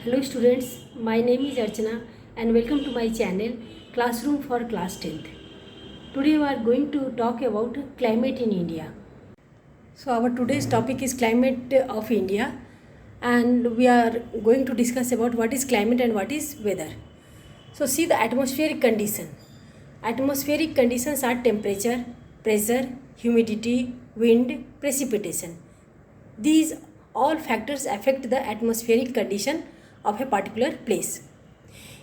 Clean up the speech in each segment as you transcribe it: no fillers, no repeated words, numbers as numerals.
Hello students, my name is Archana and welcome to my channel Classroom for Class 10th. Today we are going to talk about climate in India. So our today's topic is climate of India and we are going to discuss about what is climate and what is weather. So see the atmospheric condition. Atmospheric conditions are temperature, pressure, humidity, wind, precipitation. These all factors affect the atmospheric condition of a particular place.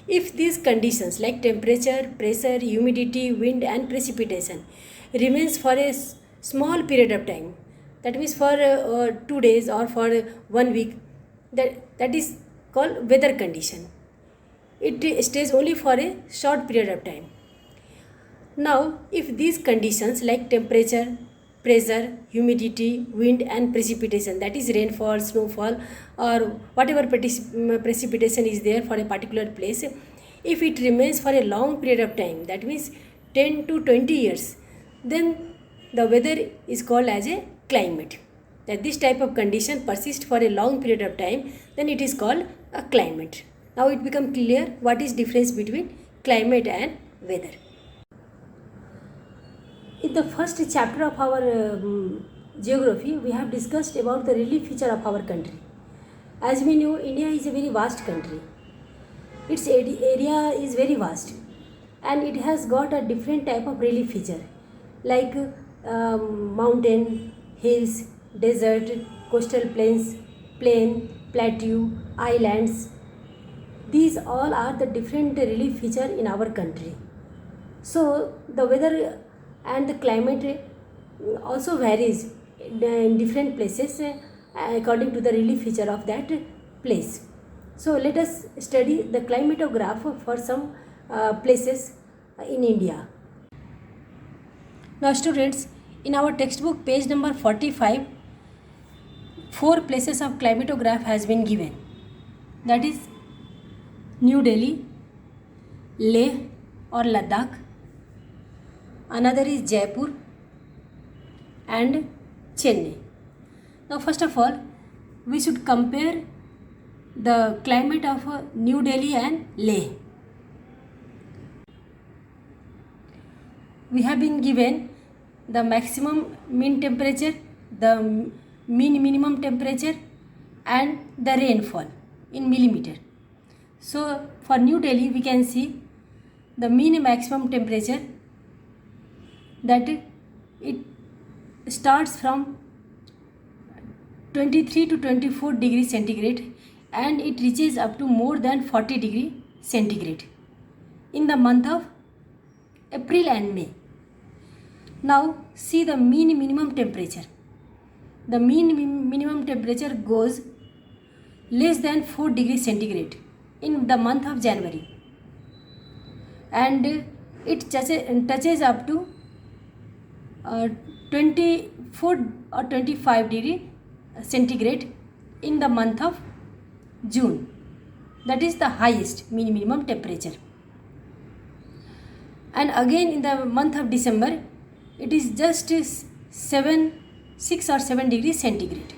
If these conditions like temperature, pressure, humidity, wind and precipitation remains for a small period of time, that means for 2 days or for 1 week, that is called weather condition. It stays only for a short period of time. Now, if these conditions like temperature, pressure, humidity, wind and precipitation, that is rainfall, snowfall or whatever precipitation is there for a particular place, if it remains for a long period of time, that means 10 to 20 years, then the weather is called as a climate. That this type of condition persists for a long period of time, then it is called a climate. Now it becomes clear what is difference between climate and weather. In the first chapter of our geography, we have discussed about the relief feature of our country. As we know, India is a very vast country. Its area is very vast and it has got a different type of relief feature like mountain, hills, desert, coastal plains, plain, plateau, islands. These all are the different relief feature in our country. So the weather and the climate also varies in different places according to the relief feature of that place. So let us study the climatograph for some places in India. Now students, in our textbook page number 45, 4 places of climatograph has been given. That is New Delhi, Leh or Ladakh. Another is Jaipur and Chennai. Now first of all, we should compare the climate of New Delhi and Leh. We have been given the maximum mean temperature, the mean minimum temperature and the rainfall in millimeter. So for New Delhi we can see the mean maximum temperature, that it starts from 23 to 24 degrees centigrade and it reaches up to more than 40 degree centigrade in the month of April and May. Now see the mean minimum temperature. The mean minimum temperature goes less than 4 degrees centigrade in the month of January and it touches up to 24 or 25 degree centigrade in the month of June. That is the highest mean minimum temperature. And again in the month of December, it is just 6 or 7 degrees centigrade.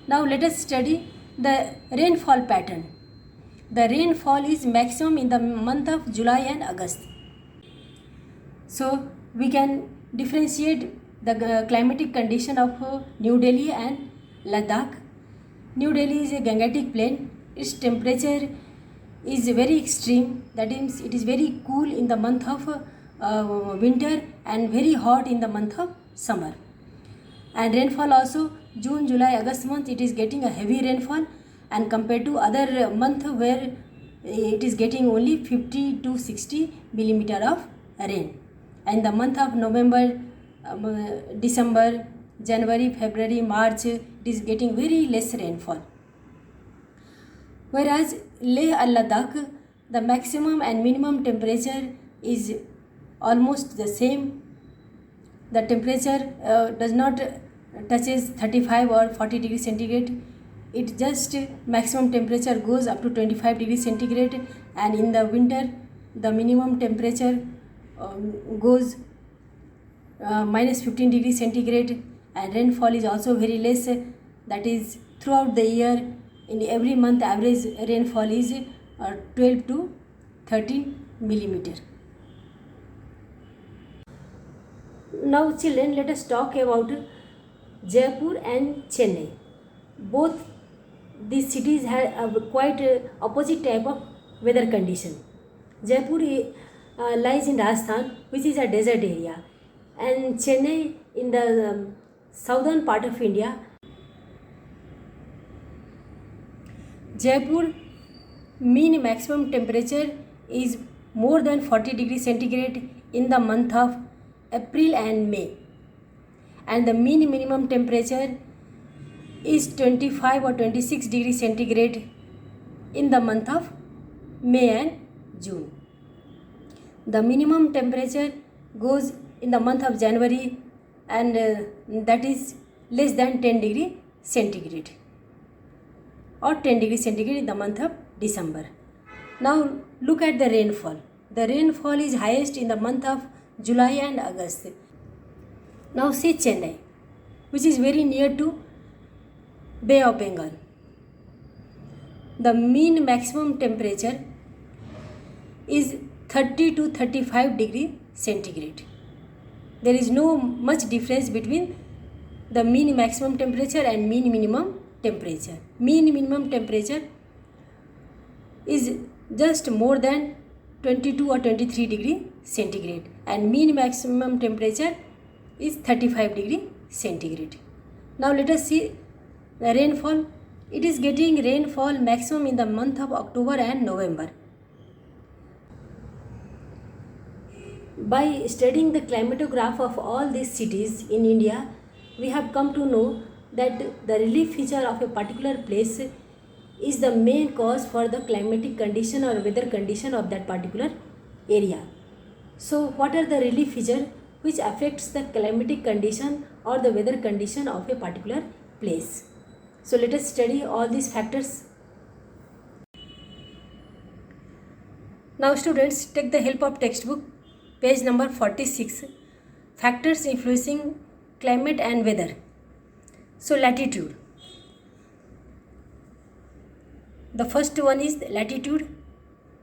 Now let us study the rainfall pattern. The rainfall is maximum in the month of July and August. So we can differentiate the climatic condition of New Delhi and Ladakh. New Delhi is a Gangetic plain. Its temperature is very extreme. That means it is very cool in the month of winter and very hot in the month of summer. And rainfall also June, July, August month it is getting a heavy rainfall, and compared to other month where it is getting only 50 to 60 millimeter of rain. And the month of November, December, January, February, March, it is getting very less rainfall. Whereas Leh and Ladakh, the maximum and minimum temperature is almost the same. The temperature does not touches 35 or 40 degrees centigrade. It just maximum temperature goes up to 25 degrees centigrade, and in the winter the minimum temperature goes minus 15 degrees centigrade, and rainfall is also very less. That is throughout the year In every month average rainfall is 12 to 13 millimeter. Now children, let us talk about Jaipur and Chennai. Both these cities have a quite opposite type of weather condition. Jaipur lies in Rajasthan, which is a desert area, and Chennai in the southern part of India. Jaipur mean maximum temperature is more than 40 degrees centigrade in the month of April and May, and the mean minimum temperature is 25 or 26 degrees centigrade in the month of May and June. The minimum temperature goes in the month of January, and that is less than 10 degree centigrade or 10 degree centigrade in the month of December. Now look at the rainfall. The rainfall is highest in the month of July and August. Now see Chennai, which is very near to Bay of Bengal. The mean maximum temperature is 30 to 35 degree centigrade. There is no much difference between the mean maximum temperature and mean minimum temperature. Mean minimum temperature is just more than 22 or 23 degree centigrade, and mean maximum temperature is 35 degree centigrade. Now let us see the rainfall. It is getting rainfall maximum in the month of October and November. By studying the climatograph of all these cities in India, we have come to know that the relief feature of a particular place is the main cause for the climatic condition or weather condition of that particular area. So what are the relief features which affects the climatic condition or the weather condition of a particular place? So let us study all these factors. Now students, take the help of textbook, page number 46, factors influencing climate and weather. So latitude. The first one is latitude.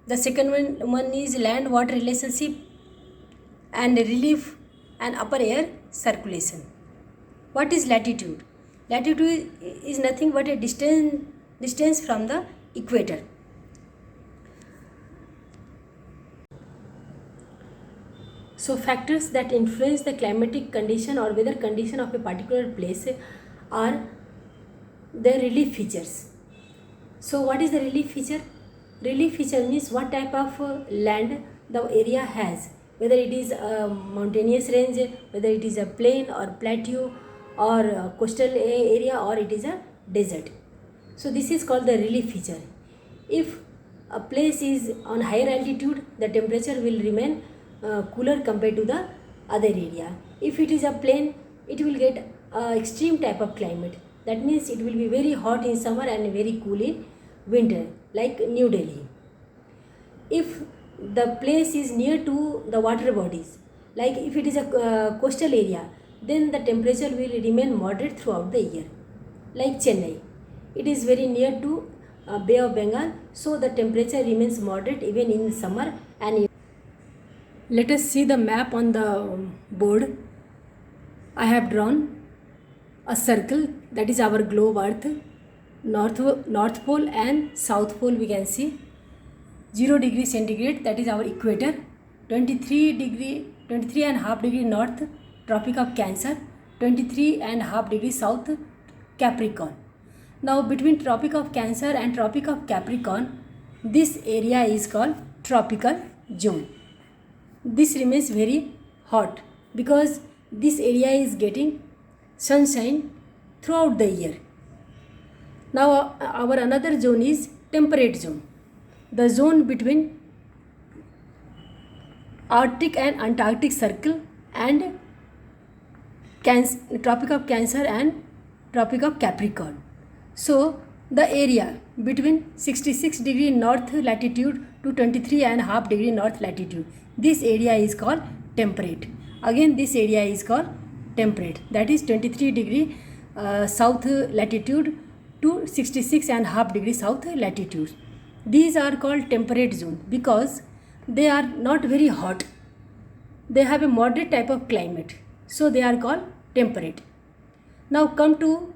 The second one is land water relationship and relief and upper air circulation. What is latitude? Latitude is nothing but a distance from the equator. So factors that influence the climatic condition or weather condition of a particular place are the relief features. So what is the relief feature? Relief feature means what type of land the area has, whether it is a mountainous range, whether it is a plain or plateau or a coastal area, or it is a desert. So this is called the relief feature. If a place is on higher altitude, the temperature will remain cooler compared to the other area. If it is a plain, it will get extreme type of climate. That means it will be very hot in summer and very cool in winter, like New Delhi. If the place is near to the water bodies, like if it is a coastal area, then the temperature will remain moderate throughout the year. Like Chennai, it is very near to Bay of Bengal, so the temperature remains moderate even in summer and let us see the map on the board. I have drawn a circle, that is our globe Earth. North pole and south pole we can see. 0 degree centigrade, that is our equator. 23.5 degree north, Tropic of Cancer. 23.5 degree south, Capricorn. Now between Tropic of Cancer and Tropic of Capricorn, this area is called tropical zone. This remains very hot because this area is getting sunshine throughout the year. Now our another zone is temperate zone, the zone between Arctic and Antarctic Circle and Tropic of Cancer and Tropic of Capricorn. So the area between 66 degree north latitude to 23.5 degree north latitude, this area is called temperate. Again this area is called temperate, that is 23 degree south latitude to 66.5 degrees south latitude. These are called temperate zone because they are not very hot. They have a moderate type of climate, so they are called temperate. Now come to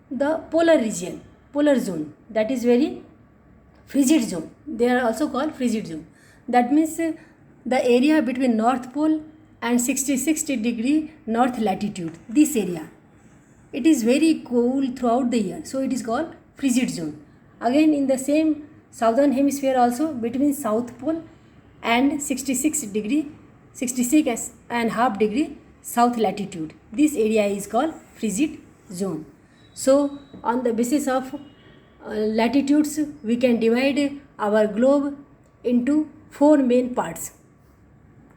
the polar region, polar zone, that is very frigid zone. They are also called frigid zone. That means the area between North Pole and 60 degree north latitude, this area, it is very cool throughout the year, so it is called frigid zone. Again, in the same southern hemisphere also, between South Pole and 66.5 degree south latitude, this area is called frigid zone. So on the basis of latitudes, we can divide our globe into 4 main parts,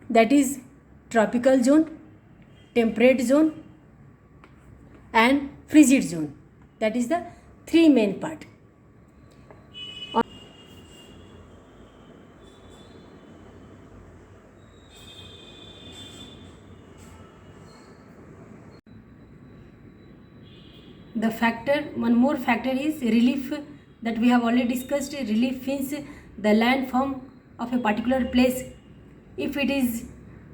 that is tropical zone, temperate zone and frigid zone. That is the 3 main part. The factor, one more factor is relief, that we have already discussed. Relief means the landform of a particular place. If it is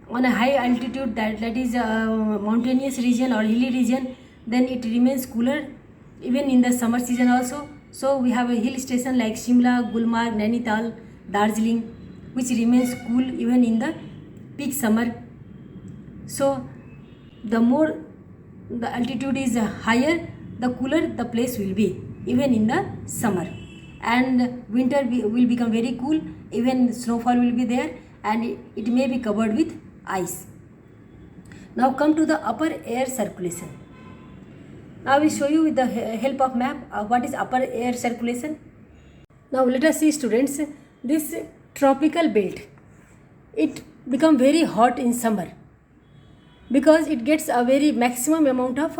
on a high altitude, that is a mountainous region or hilly region, then it remains cooler even in the summer season also. So we have a hill station like Shimla, Gulmarg, Nainital, Darjeeling, which remains cool even in the peak summer. So the more the altitude is higher, the cooler the place will be even in the summer, and winter will become very cool, even snowfall will be there and it may be covered with ice. Now come to the upper air circulation. Now I will show you with the help of map what is upper air circulation. Now let us see, students, this tropical belt, it become very hot in summer because it gets a very maximum amount of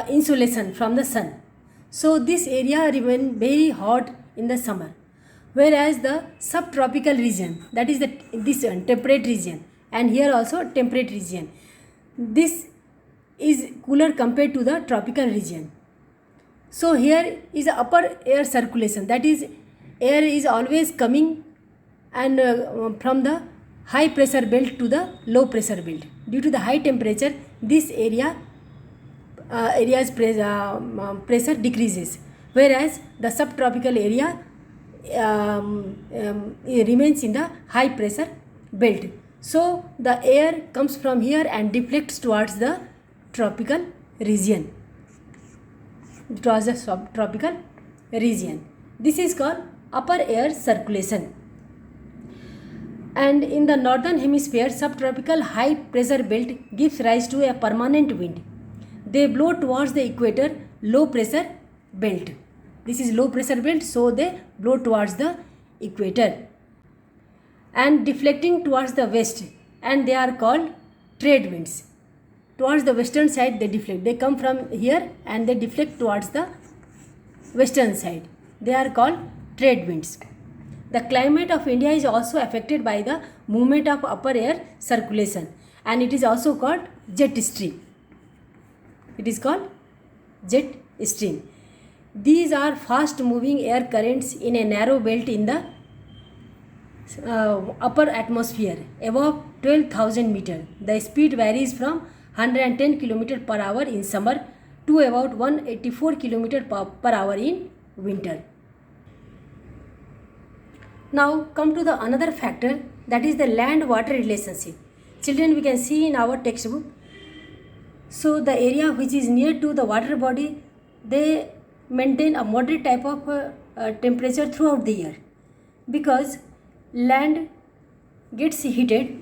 insolation from the sun. So this area remain very hot in the summer, whereas the subtropical region, that is this temperate region, and here also temperate region, this is cooler compared to the tropical region. So here is upper air circulation, that is air is always coming and from the high pressure belt to the low pressure belt. Due to the high temperature, this area's pressure decreases, whereas the subtropical area remains in the high pressure belt. So the air comes from here and deflects towards the tropical region, towards the subtropical region. This is called upper air circulation. And in the northern hemisphere, subtropical high pressure belt gives rise to a permanent wind. They blow towards the equator, low pressure belt. This is low pressure belt, so they blow towards the equator and deflecting towards the west, and they are called trade winds. Towards the western side they deflect. They come from here and they deflect towards the western side. They are called trade winds. The climate of India is also affected by the movement of upper air circulation, and it is also called jet stream. It is called jet stream. These are fast moving air currents in a narrow belt in the upper atmosphere above 12,000 meters. The speed varies from 110 km per hour in summer to about 184 km per hour in winter. Now come to the another factor, that is the land water relationship. Children, we can see in our textbook. So the area which is near to the water body, they maintain a moderate type of temperature throughout the year, because land gets heated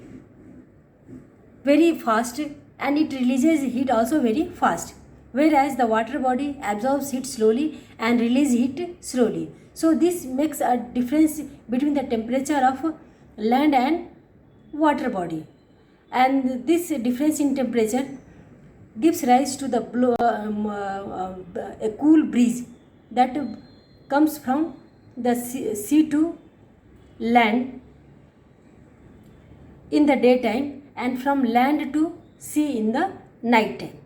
very fast and it releases heat also very fast, whereas the water body absorbs heat slowly and releases heat slowly. So this makes a difference between the temperature of land and water body, and this difference in temperature gives rise to the a cool breeze that comes from the sea to land in the daytime and from land to sea in the night time.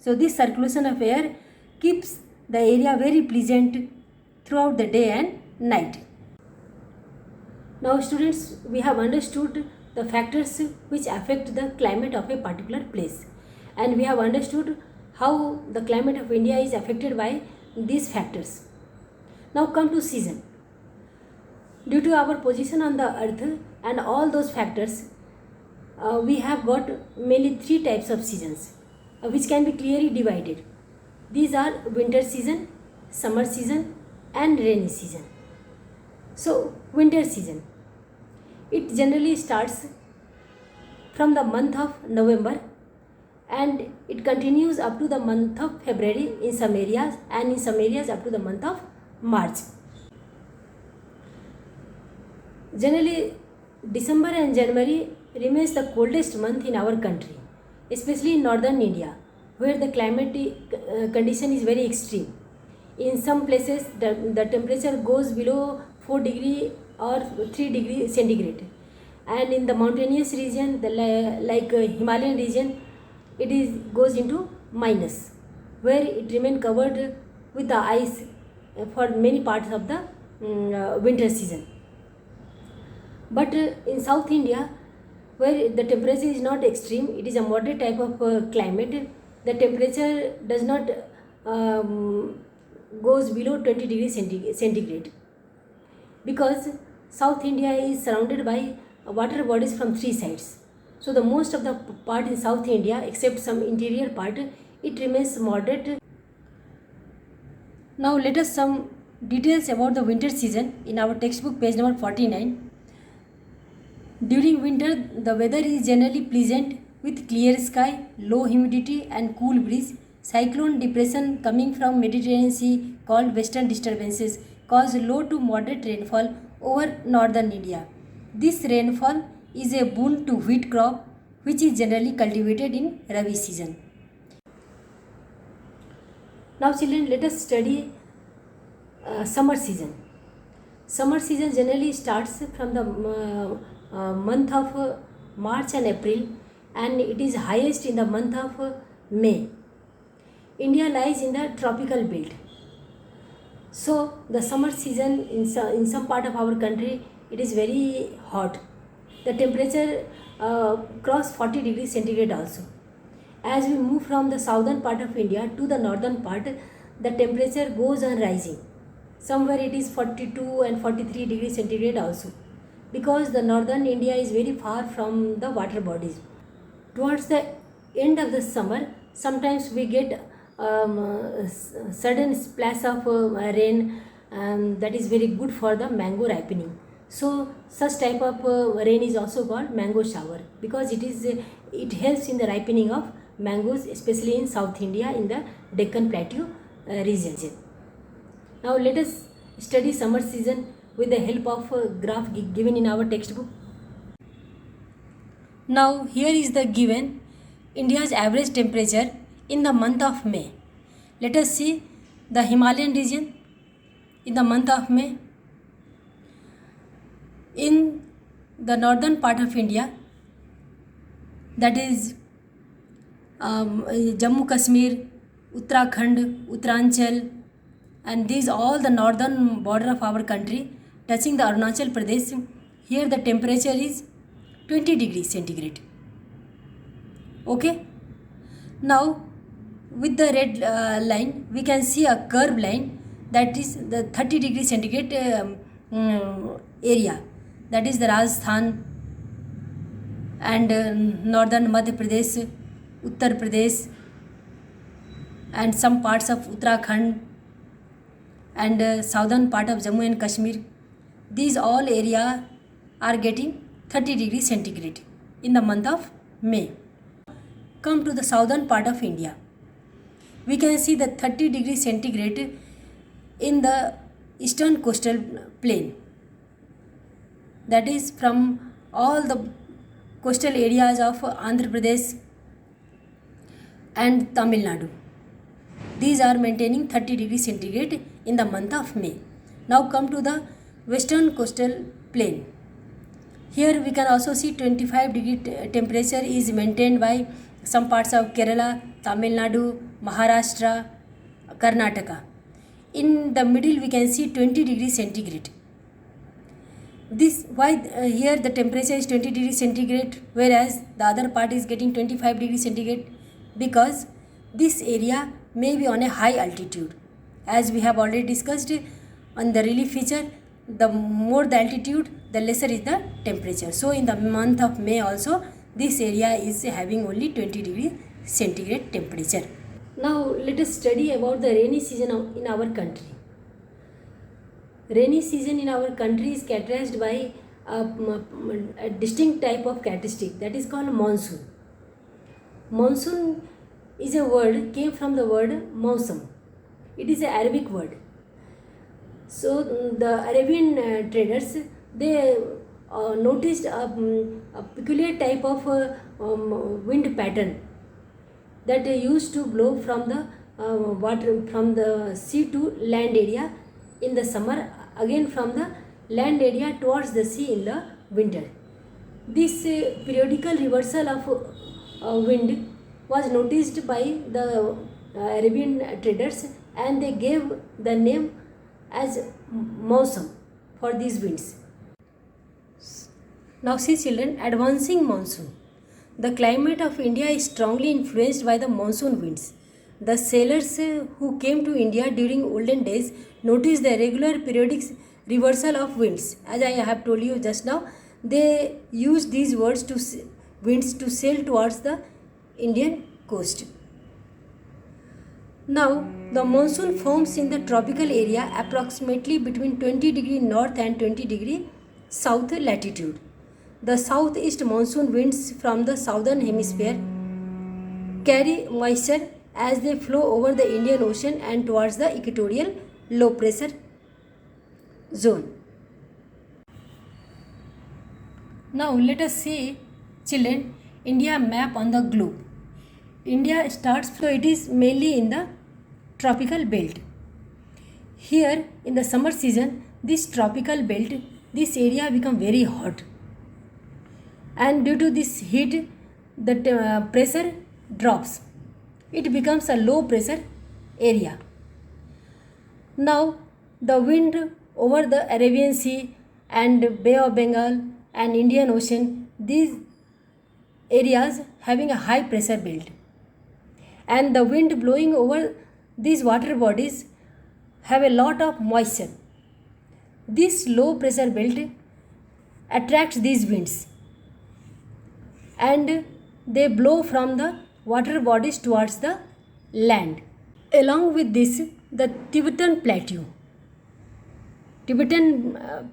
So this circulation of air keeps the area very pleasant throughout the day and night. Now students, we have understood the factors which affect the climate of a particular place, and we have understood how the climate of India is affected by these factors. Now come to season. Due to our position on the earth and all those factors, we have got mainly three types of seasons which can be clearly divided. These are winter season, summer season and rainy season. So winter season, it generally starts from the month of November and it continues up to the month of February in some areas, and in some areas up to the month of March. Generally, December and January remains the coldest month in our country, especially in northern India, where the climatic condition is very extreme. In some places, the temperature goes below 4 degree or 3 degree centigrade, and in the mountainous region, like Himalayan region, it goes into minus, where it remains covered with the ice for many parts of the winter season. But in South India, where the temperature is not extreme, it is a moderate type of climate. The temperature does not goes below 20 degrees centigrade, because South India is surrounded by water bodies from three sides. So the most of the part in South India, except some interior part, it remains moderate. Now let us some details about the winter season in our textbook, page number 49. During winter, the weather is generally pleasant with clear sky, low humidity and cool breeze. Cyclone depression coming from Mediterranean Sea called western disturbances cause low to moderate rainfall over northern India. This rainfall is a boon to wheat crop, which is generally cultivated in Rabi season. Now children, let us study summer season. Summer season generally starts from the month of March and April, and it is highest in the month of May. India lies in the tropical belt, so the summer season in some part of our country, it is very hot. The temperature cross 40 degrees centigrade also. As we move from the southern part of India to the northern part, the temperature goes on rising. Somewhere it is 42 and 43 degrees centigrade also, because the northern India is very far from the water bodies. Towards the end of the summer, sometimes we get sudden splash of rain, that is very good for the mango ripening. So such type of rain is also called mango shower, because it helps in the ripening of mangoes, especially in South India, in the Deccan Plateau region. Now let us study summer season with the help of a graph given in our textbook. Now here is the given India's average temperature in the month of May. Let us see the Himalayan region in the month of May. In the northern part of India, that is Jammu Kashmir, Uttarakhand, Uttaranchal, and these all the northern border of our country touching the Arunachal Pradesh, here the temperature is 20 degrees centigrade. Okay. Now with the red line, we can see a curved line, that is the 30 degrees centigrade area, that is the Rajasthan and northern Madhya Pradesh, Uttar Pradesh, and some parts of Uttarakhand and southern part of Jammu and Kashmir. These all area are getting 30 degrees centigrade in the month of May. Come to the southern part of India. We can see the 30 degrees centigrade in the eastern coastal plain, that is from all the coastal areas of Andhra Pradesh and Tamil Nadu. These are maintaining 30 degrees centigrade in the month of May. Now come to the western coastal plain. Here we can also see 25 degree temperature is maintained by some parts of Kerala, Tamil Nadu, Maharashtra, Karnataka. in the middle we can see 20 degrees centigrade. This why here the temperature is 20 degrees centigrade, whereas the other part is getting 25 degrees centigrade, because this area may be on a high altitude. As we have already discussed on the relief feature, the more the altitude, the lesser is the temperature. So in the month of May also, this area is having only 20 degrees centigrade temperature. Now let us study about the rainy season in our country. Rainy season in our country is characterized by a distinct type of characteristic, that is called monsoon. Monsoon is a word, came from the word mausam. It is an Arabic word. So the Arabian traders, they noticed a peculiar type of wind pattern that used to blow from the water, from the sea to land area in the summer, again from the land area towards the sea in the winter. This periodical reversal of wind was noticed by the Arabian traders, and they gave the name as mausam for these winds. Now see children, advancing monsoon. The climate of India is strongly influenced by the monsoon winds. The sailors who came to India during olden days noticed the regular periodic reversal of winds. As I have told you just now, they used these winds to sail towards the Indian coast. Now, the monsoon forms in the tropical area approximately between 20 degree north and 20 degree south latitude. The southeast monsoon winds from the southern hemisphere carry moisture as they flow over the Indian Ocean and towards the equatorial low pressure zone. Now let us see children, India map on the globe. India starts, so it is mainly in the tropical belt. Here in the summer season, this tropical belt, this area become very hot, and due to this heat the pressure drops. It becomes a low pressure area. Now the wind over the Arabian Sea and Bay of Bengal and Indian Ocean, these areas having a high pressure belt, and the wind blowing over these water bodies have a lot of moisture. This low pressure belt attracts these winds, and they blow from the water bodies towards the land. Along with this, the Tibetan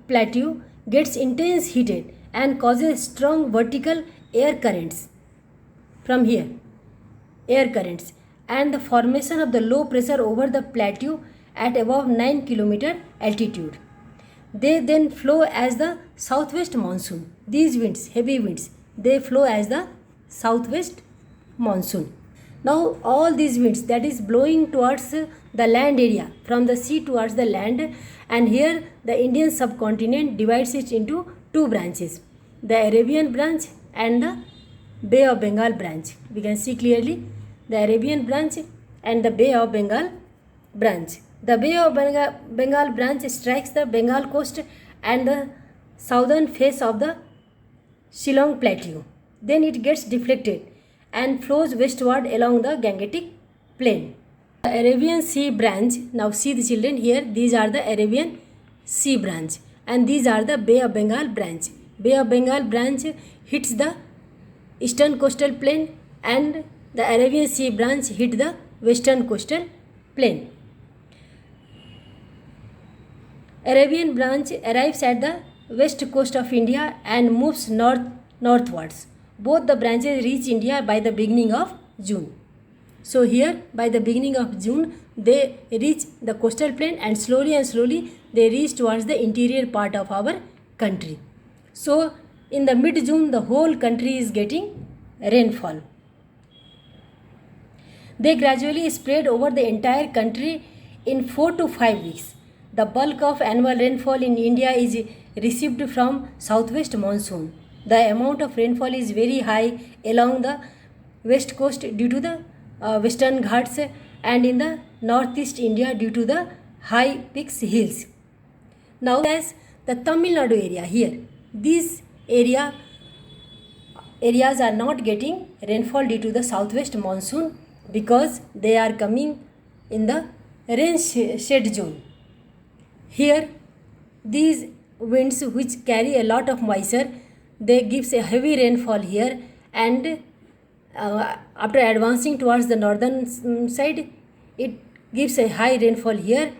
plateau gets intense heated and causes strong vertical air currents from here, and the formation of the low pressure over the plateau at above 9 km altitude. They then flow as the southwest monsoon. These winds, heavy winds, they flow as the southwest monsoon. Now all these winds that is blowing towards the land area, from the sea towards the land, and here the Indian subcontinent divides it into two branches, the Arabian branch and the Bay of Bengal branch. We can see clearly the Arabian branch and the Bay of Bengal branch. The Bay of Bengal branch strikes the Bengal coast and the southern face of the Shillong plateau. Then it gets deflected and flows westward along the Gangetic plain. The Arabian Sea branch, now see the children here, these are the Arabian Sea branch and these are the Bay of Bengal branch. Bay of Bengal branch hits the eastern coastal plain and the Arabian Sea branch hit the western coastal plain. Arabian branch arrives at the west coast of India and moves northwards. Both the branches reach India by the beginning of June. So here by the beginning of June they reach the coastal plain and slowly they reach towards the interior part of our country. So in the mid-June the whole country is getting rainfall. They gradually spread over the entire country in 4 to 5 weeks. The bulk of annual rainfall in India is received from southwest monsoon. The amount of rainfall is very high along the west coast due to the western Ghats and in the northeast India due to the high peaks hills. Now as the Tamil Nadu area here, these areas are not getting rainfall due to the southwest monsoon because they are coming in the rain shade zone. Here these winds which carry a lot of moisture, they gives a heavy rainfall here, and after advancing towards the northern side, it gives a high rainfall here,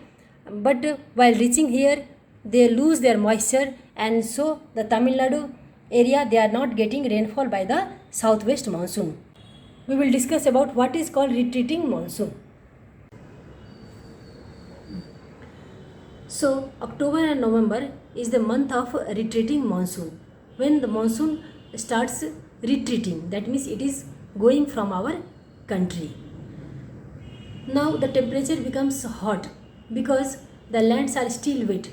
but while reaching here they lose their moisture, and so the Tamil Nadu area, they are not getting rainfall by the southwest monsoon. We will discuss about what is called retreating monsoon. So October and November is the month of retreating monsoon. When the monsoon starts retreating, that means it is going from our country. Now the temperature becomes hot because the lands are still wet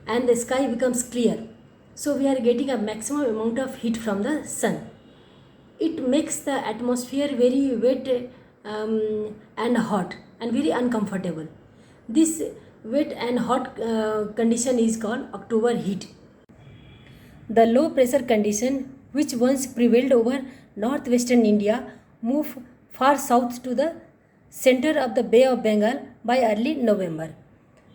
and the sky becomes clear. So we are getting a maximum amount of heat from the sun. It makes the atmosphere very wet and hot and very uncomfortable. This wet and hot condition is called October heat. The low pressure condition which once prevailed over northwestern India moved far south to the center of the Bay of Bengal by early November.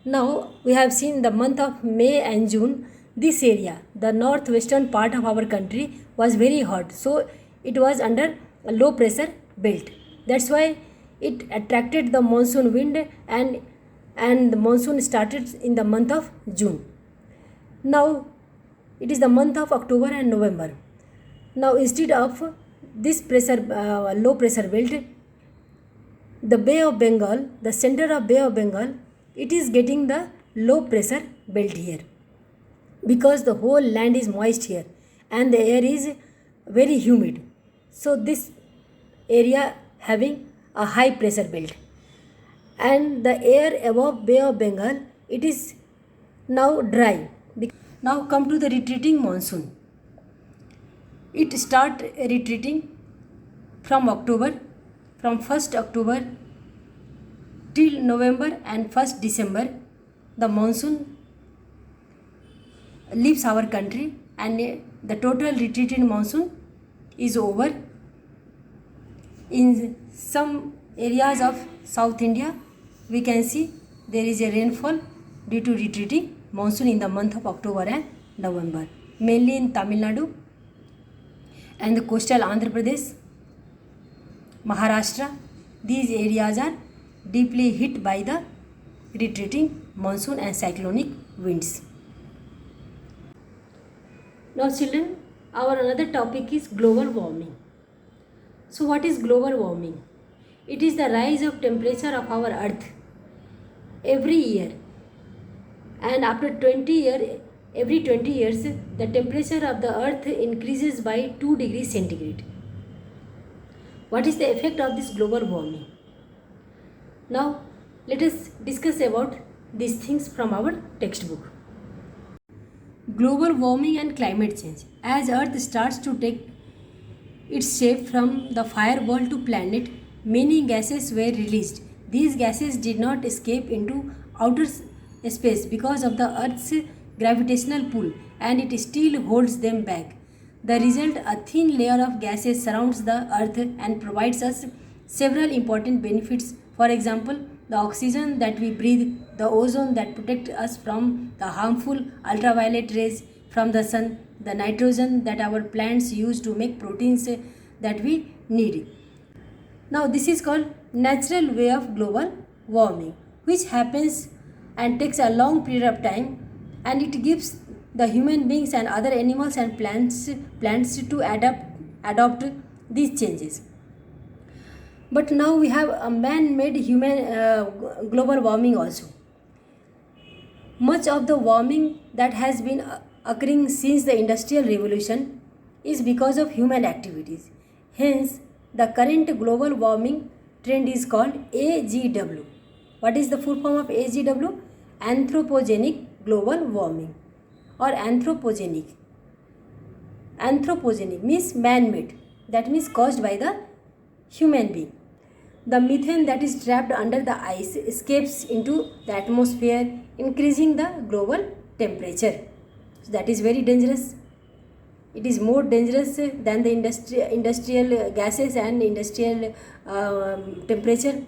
Now we have seen the month of May and June, this area, the northwestern part of our country, was very hot. So it was under a low pressure belt. That's why it attracted the monsoon wind, and the monsoon started in the month of June. Now it is the month of October and November. Now instead of this low pressure belt, the Bay of Bengal, the center of Bay of Bengal, it is getting the low pressure belt here, because the whole land is moist here and the air is very humid. So this area having a high pressure belt, and the air above Bay of Bengal, it is now dry. Now come to the retreating monsoon. It start retreating from October, from 1st October till November and 1st December. The monsoon leaves our country and the total retreating monsoon is over. In some areas of South India, we can see there is a rainfall due to retreating monsoon in the month of October and November, mainly in Tamil Nadu and the coastal Andhra Pradesh, Maharashtra. These areas are deeply hit by the retreating monsoon and cyclonic winds. Now children, our another topic is global warming. So what is global warming? It is the rise of temperature of our earth every year, and after every 20 years, the temperature of the earth increases by 2 degrees centigrade. What is the effect of this global warming? Now let us discuss about these things from our textbook. Global warming and climate change. As earth starts to take its shape from the fireball to planet, many gases were released. These gases did not escape into outer space because of the earth's gravitational pull, and it still holds them back. The result, a thin layer of gases surrounds the earth and provides us several important benefits. For example, the oxygen that we breathe, the ozone that protects us from the harmful ultraviolet rays from the sun, the nitrogen that our plants use to make proteins that we need. Now this is called natural way of global warming, which happens and takes a long period of time, and it gives the human beings and other animals and plants to adopt these changes. But now we have a man-made global warming also. Much of the warming that has been occurring since the Industrial Revolution is because of human activities. Hence, the current global warming trend is called AGW. What is the full form of AGW? Anthropogenic global warming or anthropogenic. Anthropogenic means man-made. That means caused by the human being. the methane that is trapped under the ice escapes into the atmosphere, increasing the global temperature. So that is very dangerous. It is more dangerous than the industrial gases and industrial temperature.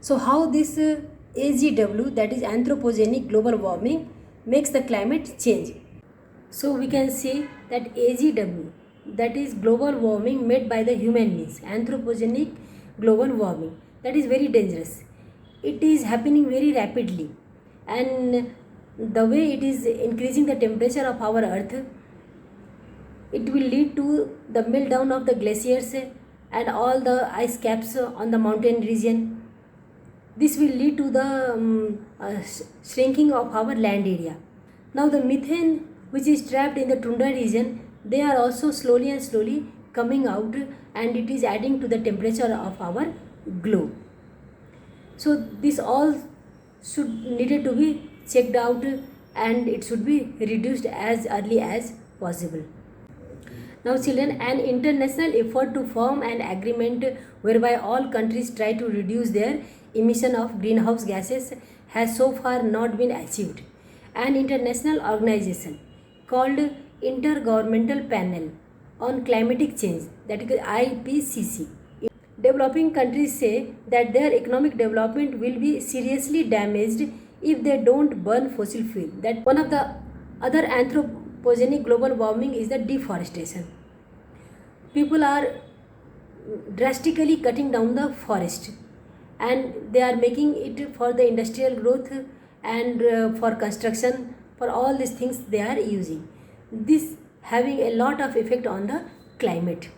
So how this AGW, that is anthropogenic global warming, makes the climate change? So we can see that AGW, that is global warming made by the human beings, anthropogenic global warming, that is very dangerous. It is happening very rapidly, and the way it is increasing the temperature of our earth, it will lead to the meltdown of the glaciers and all the ice caps on the mountain region. This will lead to the shrinking of our land area. Now the methane which is trapped in the tundra region, they are also slowly and slowly coming out, and it is adding to the temperature of our globe. So this all should needed to be checked out, and it should be reduced as early as possible. Now children, an international effort to form an agreement whereby all countries try to reduce their emission of greenhouse gases has so far not been achieved. An international organization called Intergovernmental Panel on Climatic Change, that is IPCC. Developing countries say that their economic development will be seriously damaged if they don't burn fossil fuel. That one of the other anthropogenic global warming is the deforestation. People are drastically cutting down the forest, and they are making it for the industrial growth and for construction, for all these things they are using. This having a lot of effect on the climate.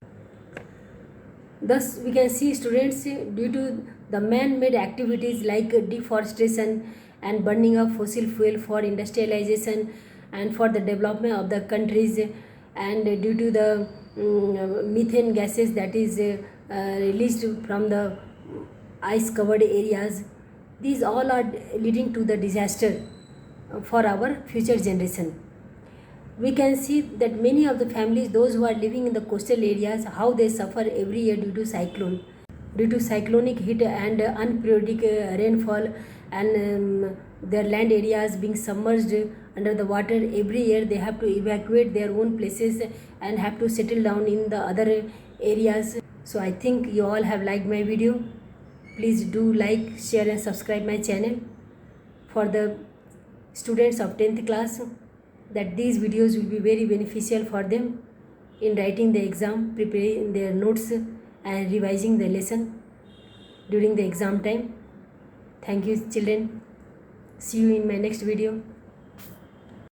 Thus we can see students, due to the man-made activities like deforestation and burning of fossil fuel for industrialization and for the development of the countries, and due to the methane gases that is released from the ice covered areas, these all are leading to the disaster for our future generation. We can see that many of the families, those who are living in the coastal areas, how they suffer every year due to cyclonic heat and unperiodic rainfall, and their land areas being submerged under the water. Every year they have to evacuate their own places and have to settle down in the other areas. So I think you all have liked my video. Please do like, share and subscribe my channel. For the students of 10th class, that these videos will be very beneficial for them in writing the exam, preparing their notes and revising the lesson during the exam time. Thank you children. See you in my next video.